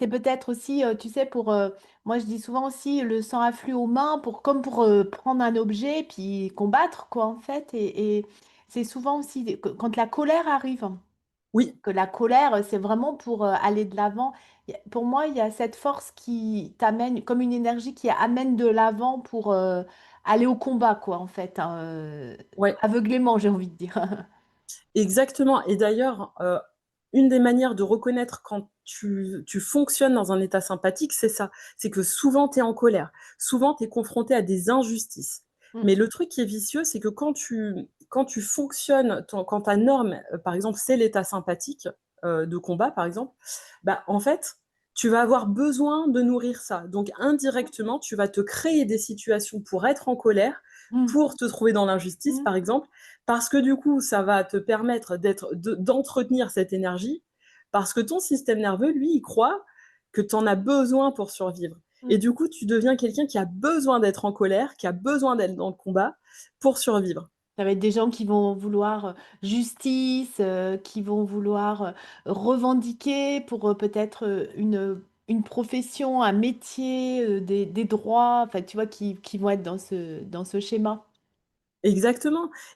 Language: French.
C'est peut-être aussi, tu sais, moi je dis souvent aussi, le sang afflue aux mains comme pour prendre un objet puis combattre, quoi, en fait. Et c'est souvent aussi quand la colère arrive, Oui, que la colère, c'est vraiment pour aller de l'avant. Pour moi, il y a cette force qui t'amène, comme une énergie qui amène de l'avant pour aller au combat, quoi, en fait, hein, ouais. aveuglément, j'ai envie de dire. Exactement. Et d'ailleurs, une des manières de reconnaître quand tu fonctionnes dans un état sympathique, c'est ça. C'est que souvent, tu es en colère. Souvent, tu es confronté à des injustices. Mm, Mais le truc qui est vicieux, c'est que quand tu fonctionnes, quand ta norme, par exemple, c'est l'état sympathique, de combat, par exemple, bah, en fait, tu vas avoir besoin de nourrir ça. Donc indirectement, tu vas te créer des situations pour être en colère, mm, pour te trouver dans l'injustice, mm, par exemple, parce que du coup, ça va te permettre d'entretenir cette énergie, parce que ton système nerveux, lui, il croit que tu en as besoin pour survivre. Et mm. du coup, tu deviens quelqu'un qui a besoin d'être en colère, qui a besoin d'être dans le combat pour survivre. Ça va être des gens qui vont vouloir justice, qui vont vouloir revendiquer pour peut-être une profession, un métier, des droits, enfin, tu vois, qui vont être dans ce schéma. Exactement.